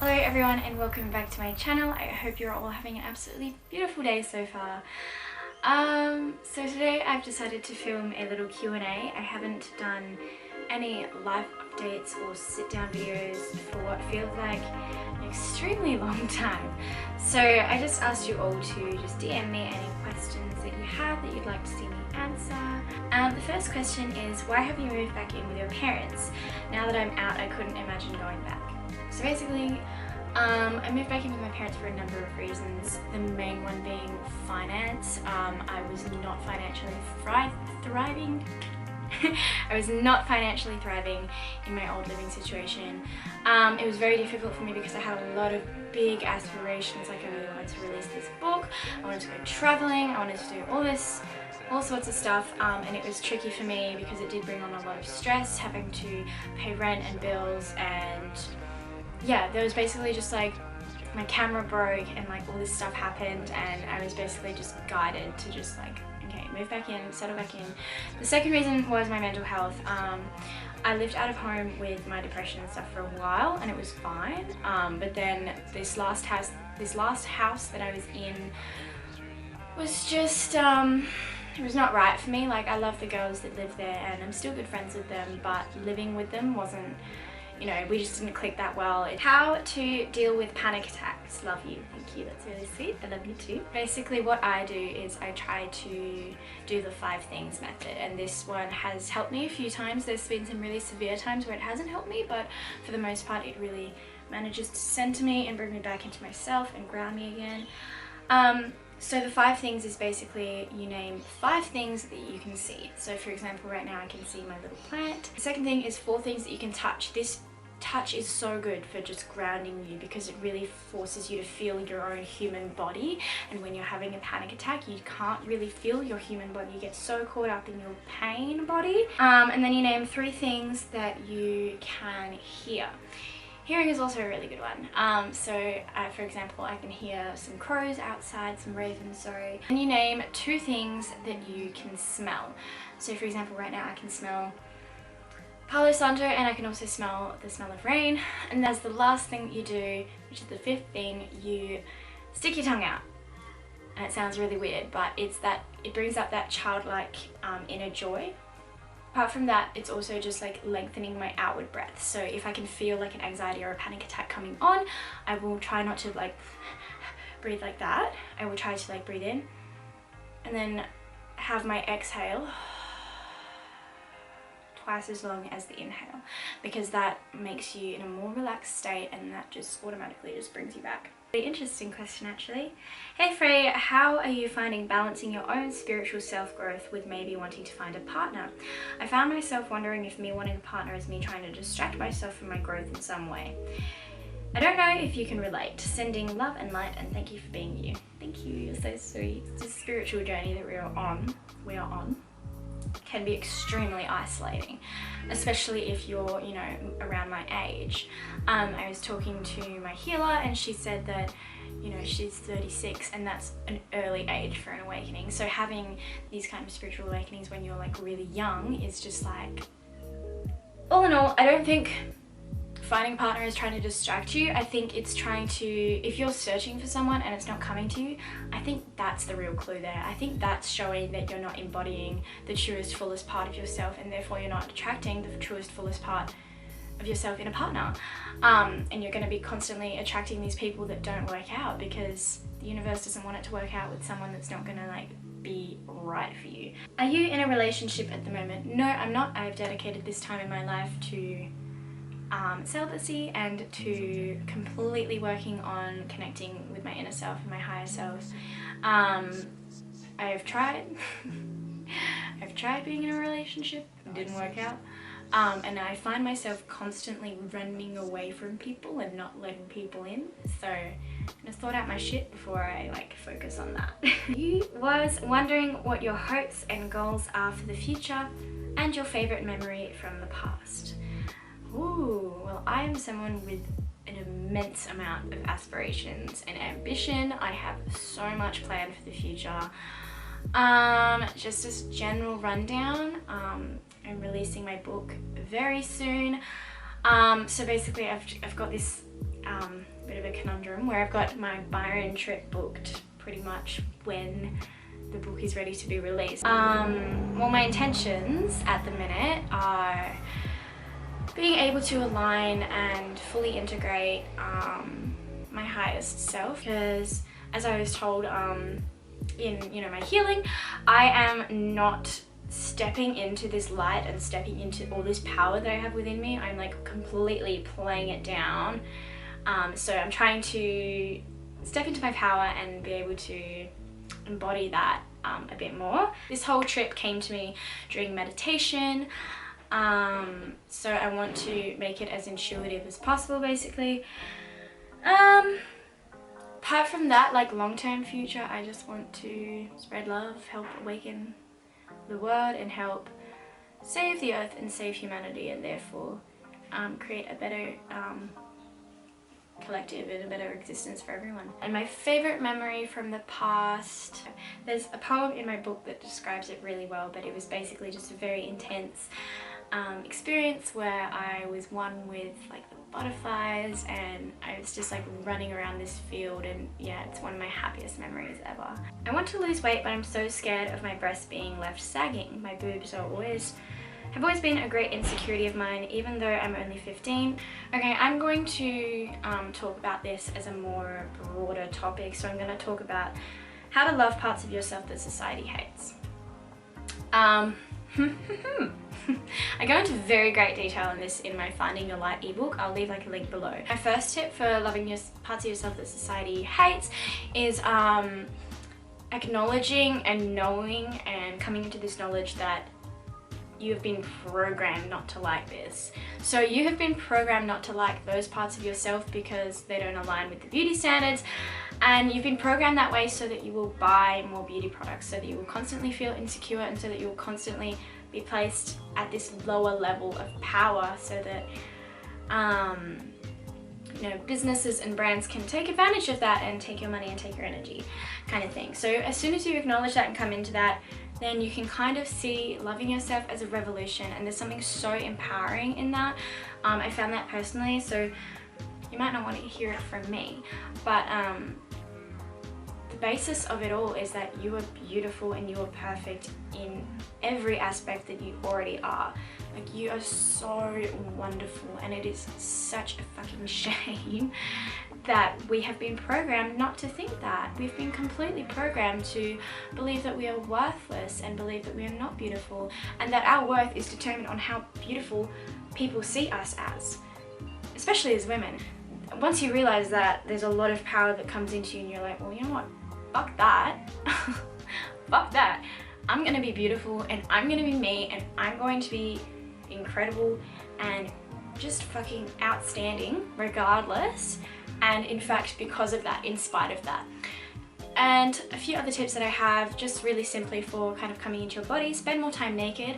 Hello everyone and welcome back to my channel. I hope you're all having an absolutely beautiful day so far. So today I've decided to film a little Q&A. I haven't done any live updates or sit down videos for what feels like an extremely long time. So I just asked you all to just DM me any questions that you have that you'd like to see me answer. The first question is, why have you moved back in with your parents? Now that I'm out, I couldn't imagine going back. So basically, I moved back in with my parents for a number of reasons, the main one being finance. I was not financially thriving. I was not financially thriving in my old living situation. It was very difficult for me because I had a lot of big aspirations, like I really wanted to release this book, I wanted to go traveling, I wanted to do all sorts of stuff, and it was tricky for me because it did bring on a lot of stress, having to pay rent and bills, and yeah, there was basically just like my camera broke and like all this stuff happened, and I was basically just guided to just like, okay, move back in, settle back in. The second reason was my mental health. I lived out of home with my depression and stuff for a while and it was fine, but then this last house that I was in was just it was not right for me. Like, I love the girls that live there and I'm still good friends with them, but living with them wasn't, you know, we just didn't click that well. How to deal with panic attacks. Love you, thank you, that's really sweet. I love you too. Basically what I do is I try to do the 5 things method, and this one has helped me a few times. There's been some really severe times where it hasn't helped me, but for the most part it really manages to center me and bring me back into myself and ground me again. So the 5 things is basically you name 5 things that you can see. So for example, right now I can see my little plant. The second thing is 4 things that you can touch. This touch is so good for just grounding you because it really forces you to feel your own human body, and when you're having a panic attack you can't really feel your human body, you get so caught up in your pain body. And then you name 3 things that you can hear. Hearing is also a really good one. For example, I can hear some crows outside, some ravens, sorry. And you name 2 things that you can smell. So for example, right now I can smell Palo Santo and I can also smell the smell of rain. And that's the last thing that you do, which is the 5th thing, you stick your tongue out. And it sounds really weird, but it's that it brings up that childlike inner joy. Apart from that, it's also just like lengthening my outward breath. So if I can feel like an anxiety or a panic attack coming on, I will try not to like breathe like that. I will try to like breathe in and then have my exhale twice as long as the inhale, because that makes you in a more relaxed state and that just automatically just brings you back. Really interesting question actually. Hey Frey, how are you finding balancing your own spiritual self-growth with maybe wanting to find a partner? I found myself wondering if me wanting a partner is me trying to distract myself from my growth in some way. I don't know if you can relate. Sending love and light, and thank you for being you. Thank you, you're so sweet. This spiritual journey that we are on can be extremely isolating, especially if you're, you know, around my age. I was talking to my healer and she said that, you know, she's 36 and that's an early age for an awakening. So having these kind of spiritual awakenings when you're like really young is just like, all in all, I don't think finding a partner is trying to distract you. I think it's trying to, if you're searching for someone and it's not coming to you, I think that's the real clue there. I think that's showing that you're not embodying the truest, fullest part of yourself, and therefore you're not attracting the truest, fullest part of yourself in a partner. And you're going to be constantly attracting these people that don't work out because the universe doesn't want it to work out with someone that's not going to like be right for you. Are you in a relationship at the moment? No, I'm not. I've dedicated this time in my life to celibacy and to completely working on connecting with my inner self and my higher self. I've tried being in a relationship, it didn't work out, and I find myself constantly running away from people and not letting people in, so I'm gonna sort out my shit before I like focus on that. You was wondering what your hopes and goals are for the future and your favorite memory from the past. Ooh, well, I am someone with an immense amount of aspirations and ambition. I have so much planned for the future. Just as general rundown, I'm releasing my book very soon. So basically I've got this bit of a conundrum where I've got my Byron trip booked pretty much when the book is ready to be released. Well, my intentions at the minute are being able to align and fully integrate my highest self, because as I was told in, you know, my healing, I am not stepping into this light and stepping into all this power that I have within me. I'm like completely playing it down. So I'm trying to step into my power and be able to embody that a bit more. This whole trip came to me during meditation. So I want to make it as intuitive as possible, basically. Apart from that, like long-term future, I just want to spread love, help awaken the world, and help save the earth and save humanity, and therefore create a better collective and a better existence for everyone. And my favorite memory from the past, there's a poem in my book that describes it really well, but it was basically just a very intense experience where I was one with like the butterflies, and I was just like running around this field, and yeah, it's one of my happiest memories ever. I want to lose weight, but I'm so scared of my breasts being left sagging. My boobs have always been a great insecurity of mine, even though I'm only 15. Okay, I'm going to talk about this as a more broader topic. So I'm going to talk about how to love parts of yourself that society hates. I go into very great detail on this in my Finding Your Light ebook. I'll leave like a link below. My first tip for loving your parts of yourself that society hates is acknowledging and knowing and coming into this knowledge that you have been programmed not to like this. So you have been programmed not to like those parts of yourself because they don't align with the beauty standards, and you've been programmed that way so that you will buy more beauty products, so that you will constantly feel insecure, and so that you will constantly be placed at this lower level of power, so that you know, businesses and brands can take advantage of that and take your money and take your energy, kind of thing. So as soon as you acknowledge that and come into that, then you can kind of see loving yourself as a revolution, and there's something so empowering in that. I found that personally, so you might not want to hear it from me, but the basis of it all is that you are beautiful and you are perfect in every aspect that you already are. Like, you are so wonderful, and it is such a fucking shame that we have been programmed not to think that. We've been completely programmed to believe that we are worthless and believe that we are not beautiful, and that our worth is determined on how beautiful people see us as, especially as women. Once you realize that, there's a lot of power that comes into you, and you're like, well, you know what? Fuck that. Fuck that. I'm gonna be beautiful, and I'm gonna be me, and I'm going to be incredible and just fucking outstanding regardless, and in fact because of that, in spite of that. And a few other tips that I have, just really simply for kind of coming into your body: spend more time naked.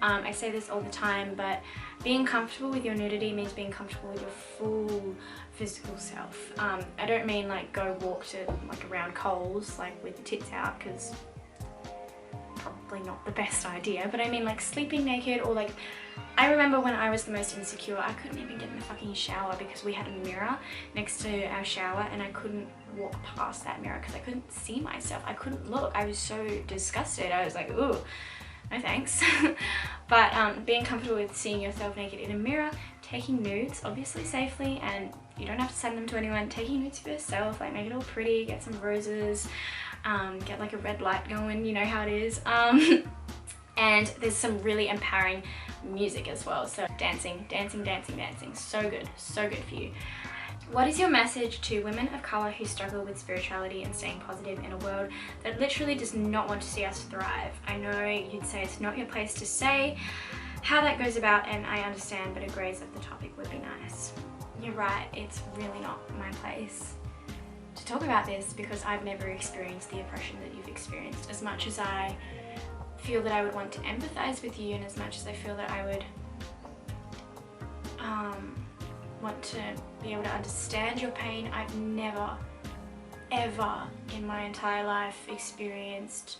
I say this all the time, but being comfortable with your nudity means being comfortable with your full physical self. I don't mean like go walk to like around Coles like with your tits out, because probably not the best idea, but I mean like sleeping naked, or like, I remember when I was the most insecure, I couldn't even get in the fucking shower because we had a mirror next to our shower, and I couldn't walk past that mirror because I couldn't see myself. I couldn't look. I was so disgusted. I was like, ooh, no thanks. But being comfortable with seeing yourself naked in a mirror, taking nudes, obviously safely, and you don't have to send them to anyone, taking nudes for yourself, like make it all pretty, get some roses, get like a red light going, you know how it is. And there's some really empowering music as well, so dancing, dancing, dancing, dancing, so good for you. What is your message to women of colour who struggle with spirituality and staying positive in a world that literally does not want to see us thrive? I know you'd say it's not your place to say how that goes about, and I understand, but a grace of the topic would be nice. You're right, it's really not my place to talk about this, because I've never experienced the oppression that you've experienced. As much as I feel that I would want to empathize with you, and as much as I feel that I would want to be able to understand your pain, I've never ever in my entire life experienced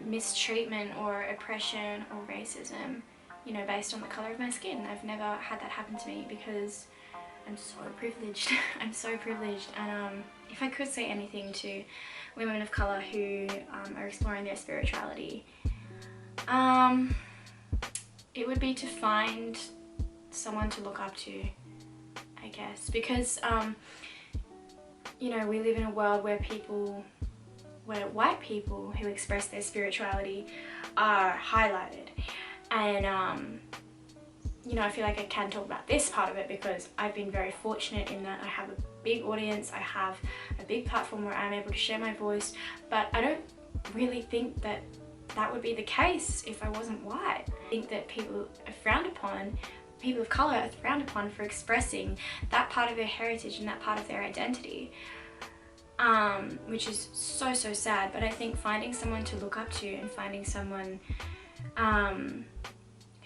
mistreatment or oppression or racism, you know, based on the color of my skin. I've never had that happen to me, because I'm so privileged. I'm so privileged. And if I could say anything to women of colour who are exploring their spirituality, it would be to find someone to look up to, I guess, because you know, we live in a world where white people who express their spirituality are highlighted, and you know, I feel like I can talk about this part of it because I've been very fortunate in that I have a big audience, I have a big platform where I'm able to share my voice, but I don't really think that that would be the case if I wasn't white. I think that people are frowned upon, people of colour are frowned upon for expressing that part of their heritage and that part of their identity, which is so sad. But I think finding someone to look up to and finding someone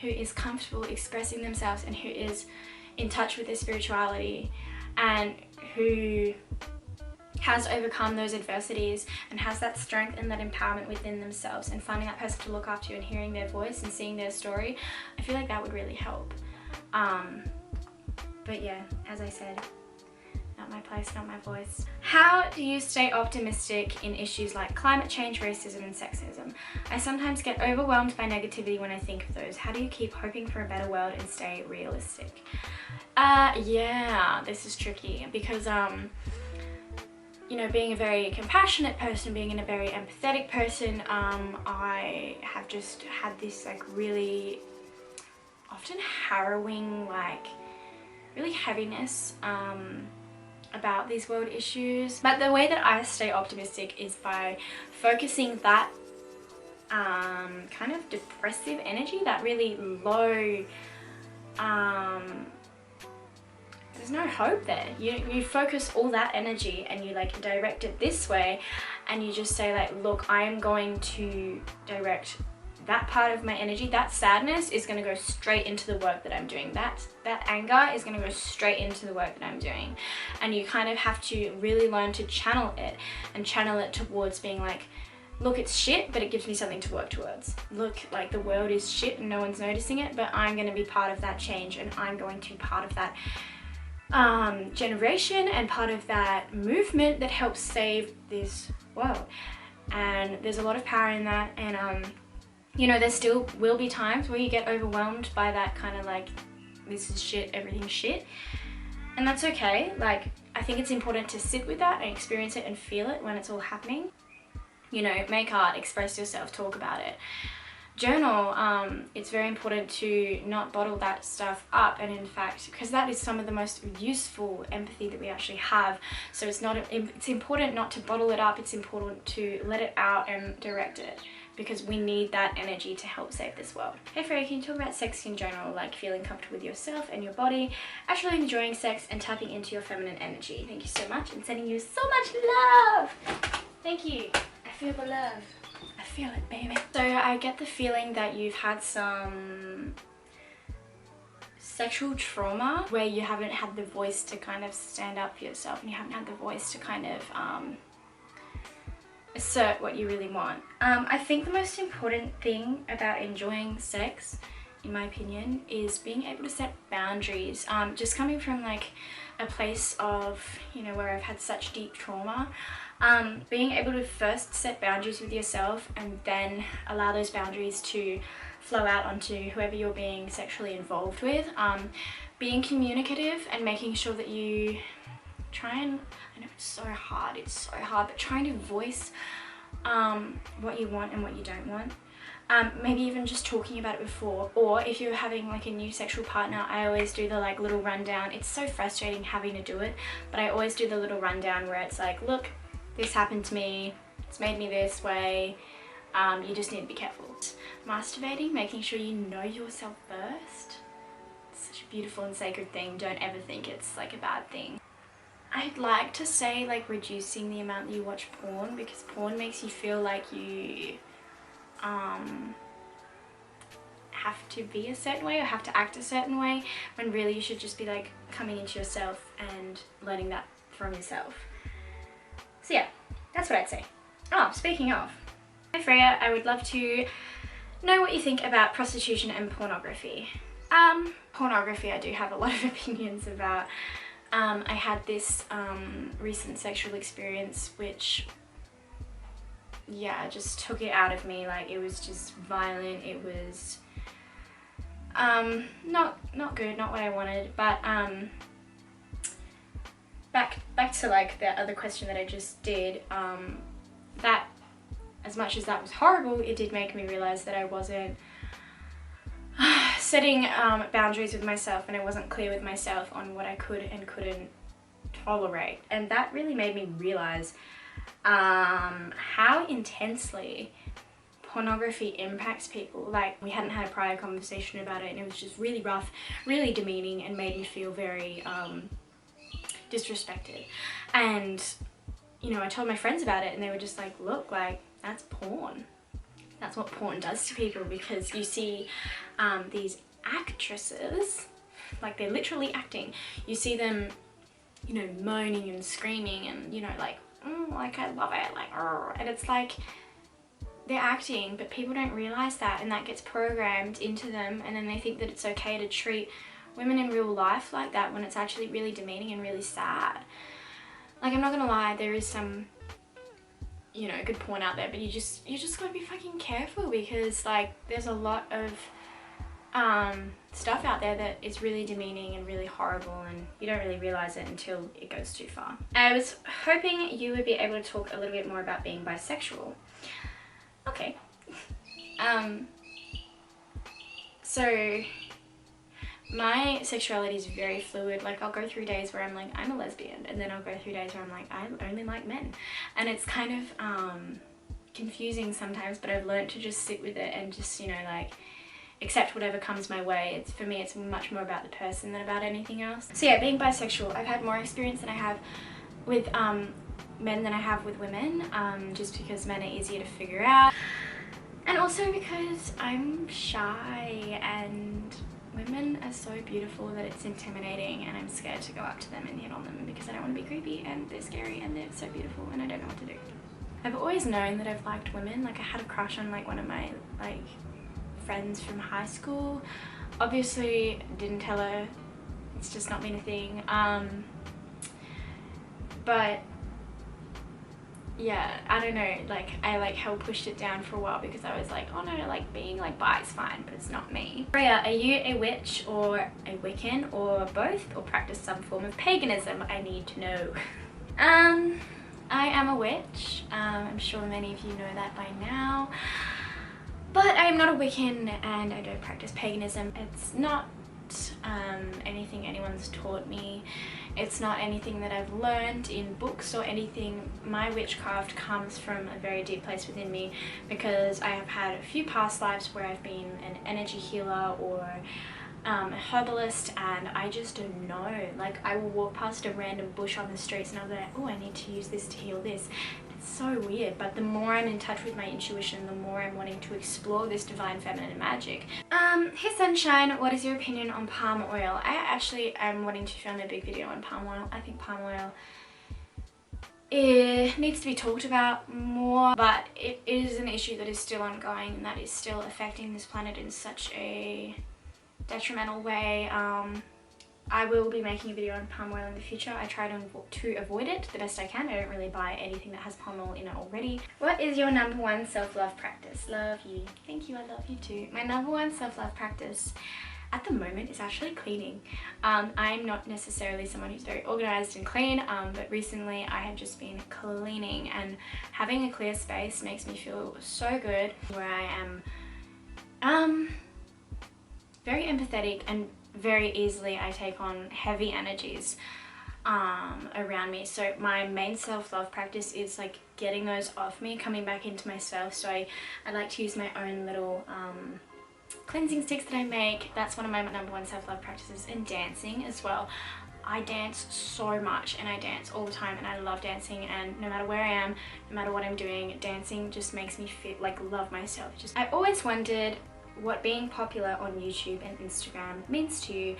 who is comfortable expressing themselves and who is in touch with their spirituality and who has overcome those adversities and has that strength and that empowerment within themselves, and finding that person to look up to and hearing their voice and seeing their story, I feel like that would really help. But yeah, as I said, not my place, not my voice. How do you stay optimistic in issues like climate change, racism and sexism? I sometimes get overwhelmed by negativity when I think of those. How do you keep hoping for a better world and stay realistic? Yeah, this is tricky because you know, being a very compassionate person, being a very empathetic person, I have just had this like really often harrowing, like really heaviness about these world issues. But the way that I stay optimistic is by focusing that kind of depressive energy, that really low, there's no hope there. You focus all that energy and you like direct it this way, and you just say like, look, I am going to direct that part of my energy, that sadness is going to go straight into the work that I'm doing. That anger is going to go straight into the work that I'm doing. And you kind of have to really learn to channel it, and channel it towards being like, look, it's shit, but it gives me something to work towards. Look, like the world is shit and no one's noticing it, but I'm going to be part of that change, and I'm going to be part of that generation and part of that movement that helps save this world. And there's a lot of power in that, and you know, there still will be times where you get overwhelmed by that kind of like, this is shit, everything's shit, and that's okay. Like, I think it's important to sit with that and experience it and feel it when it's all happening. You know, make art, express yourself, talk about it, journal. It's very important to not bottle that stuff up, and in fact, because that is some of the most useful empathy that we actually have, so it's important not to bottle it up. It's important to let it out and direct it, because we need that energy to help save this world. Hey Freya, can you talk about sex in general, like feeling comfortable with yourself and your body, actually enjoying sex and tapping into your feminine energy? Thank you so much, and sending you so much love. Thank you. I feel the love. I feel it, baby. So I get the feeling that you've had some sexual trauma where you haven't had the voice to kind of stand up for yourself, and you haven't had the voice to kind of assert what you really want. I think the most important thing about enjoying sex, in my opinion, is being able to set boundaries. Just coming from like a place of, you know, where I've had such deep trauma, being able to first set boundaries with yourself and then allow those boundaries to flow out onto whoever you're being sexually involved with. Being communicative and making sure that you try and, I know it's so hard, but trying to voice what you want and what you don't want. Maybe even just talking about it before, or if you're having like a new sexual partner, I always do the like little rundown. It's so frustrating having to do it, but I always do the little rundown where it's like, look, this happened to me, it's made me this way, you just need to be careful. Masturbating, making sure you know yourself first. It's such a beautiful and sacred thing. Don't ever think it's like a bad thing. I'd like to say like reducing the amount that you watch porn, because porn makes you feel like you have to be a certain way or have to act a certain way, when really you should just be like coming into yourself and learning that from yourself. So yeah, that's what I'd say. Oh, speaking of, hi Freya, I would love to know what you think about prostitution and pornography. Pornography I do have a lot of opinions about. I had this recent sexual experience which, yeah, just took it out of me. Like, it was just violent. It was not good, not what I wanted. But back to like the other question that I just did, that as much as that was horrible, it did make me realize that I wasn't setting boundaries with myself, and I wasn't clear with myself on what I could and couldn't tolerate. And that really made me realize how intensely pornography impacts people. Like, we hadn't had a prior conversation about it, and it was just really rough, really demeaning, and made me feel very disrespected. And, you know, I told my friends about it, and they were just like, look, like, that's porn. That's what porn does to people, because you see these actresses, like, they're literally acting. You see them, you know, moaning and screaming and, you know, like, like, I love it, like, and it's like, they're acting, but people don't realize that, and that gets programmed into them, and then they think that it's okay to treat women in real life like that, when it's actually really demeaning and really sad. Like, I'm not gonna lie, there is some, you know, good porn out there, but you just gotta be fucking careful, because like, there's a lot of stuff out there that is really demeaning and really horrible, and you don't really realize it until it goes too far. I was hoping you would be able to talk a little bit more about being bisexual. Okay. So my sexuality is very fluid. Like, I'll go through days where I'm like, I'm a lesbian, and then I'll go through days where I'm like, I only like men. And it's kind of confusing sometimes, but I've learned to just sit with it and just, you know, like, accept whatever comes my way. It's, for me, it's much more about the person than about anything else. So yeah, being bisexual, I've had more experience than I have with men than I have with women, just because men are easier to figure out, and also because I'm shy, and women are so beautiful that it's intimidating, and I'm scared to go up to them and hit on them, because I don't want to be creepy, and they're scary, and they're so beautiful, and I don't know what to do. I've always known that I've liked women. Like, I had a crush on like one of my like friends from high school. Obviously didn't tell her, it's just not been a thing. But yeah, I don't know, like, I like hell pushed it down for a while, because I was like, oh no, like, being like bi is fine, but it's not me. Freya, are you a witch or a Wiccan, or both, or practice some form of paganism? I need to know. I am a witch. I'm sure many of you know that by now. But I am not a Wiccan, and I don't practice paganism. It's not anything anyone's taught me. It's not anything that I've learned in books or anything. My witchcraft comes from a very deep place within me, because I have had a few past lives where I've been an energy healer or a herbalist, and I just don't know. Like, I will walk past a random bush on the streets and I'll be like, oh, I need to use this to heal this. It's so weird, but the more I'm in touch with my intuition, the more I'm wanting to explore this divine feminine magic. Hey Sunshine, what is your opinion on palm oil? I actually am wanting to film a big video on palm oil. I think palm oil, it needs to be talked about more, but it is an issue that is still ongoing, and that is still affecting this planet in such a detrimental way. I will be making a video on palm oil in the future. I try to avoid it the best I can. I don't really buy anything that has palm oil in it already. What is your #1 self-love practice? Love you. Thank you, I love you too. My #1 self-love practice at the moment is actually cleaning. I'm not necessarily someone who's very organized and clean, but recently I have just been cleaning, and having a clear space makes me feel so good, where I am very empathetic, and very easily I take on heavy energies around me. So my main self-love practice is like getting those off me, coming back into myself. So I like to use my own little cleansing sticks that I make. That's one of my #1 self-love practices. And dancing as well. I dance so much, and I dance all the time, and I love dancing, and no matter where I am, no matter what I'm doing, dancing just makes me feel like love myself. I always wondered what being popular on YouTube and Instagram means to you,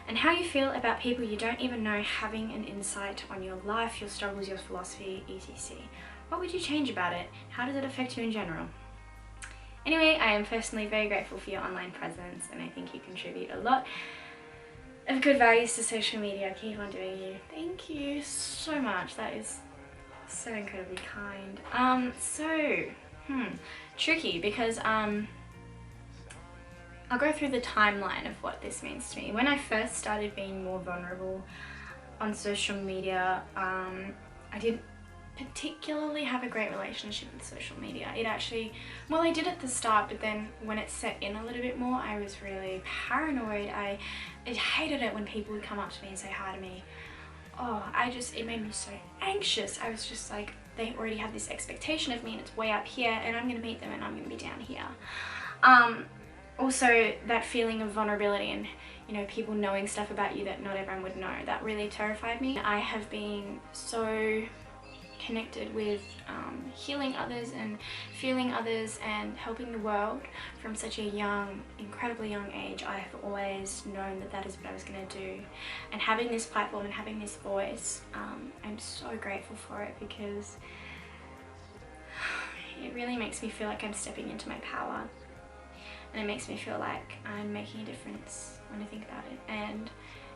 and how you feel about people you don't even know having an insight on your life, your struggles, your philosophy, etc. What would you change about it? How does it affect you in general? Anyway, I am personally very grateful for your online presence, and I think you contribute a lot of good values to social media. Keep on doing you. Thank you so much. That is so incredibly kind. Tricky because I'll go through the timeline of what this means to me. When I first started being more vulnerable on social media, I didn't particularly have a great relationship with social media. It actually, well, I did at the start, but then when it set in a little bit more, I was really paranoid. I hated it when people would come up to me and say hi to me. Oh, it made me so anxious. I was just like, they already have this expectation of me and it's way up here, and I'm gonna meet them and I'm gonna be down here. Also, that feeling of vulnerability and, you know, people knowing stuff about you that not everyone would know, that really terrified me. I have been so connected with healing others and feeling others and helping the world from such a young, incredibly young age. I have always known that that is what I was going to do, and having this platform and having this voice, I'm so grateful for it, because it really makes me feel like I'm stepping into my power, and it makes me feel like I'm making a difference when I think about it, and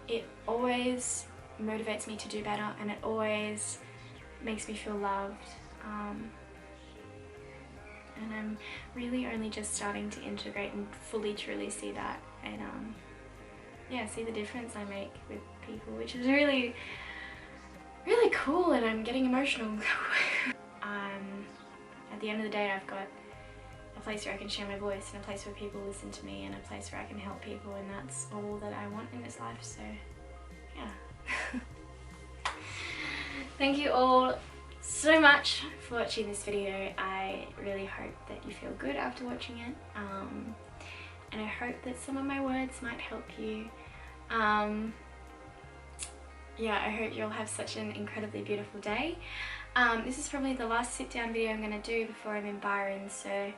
it always motivates me to do better, and it always makes me feel loved, and I'm really only just starting to integrate and fully truly see that, and yeah, see the difference I make with people, which is really, really cool, and I'm getting emotional. At the end of the day, I've got a place where I can share my voice, and a place where people listen to me, and a place where I can help people, and that's all that I want in this life, so yeah. Thank you all so much for watching this video. I really hope that you feel good after watching it, and I hope that some of my words might help you. Yeah, I hope you'll have such an incredibly beautiful day. This is probably the last sit down video I'm going to do before I'm in Byron, so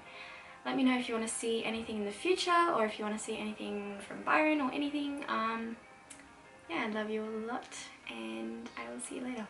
let me know if you want to see anything in the future, or if you want to see anything from Byron or anything. Yeah, I love you all a lot, and I will see you later.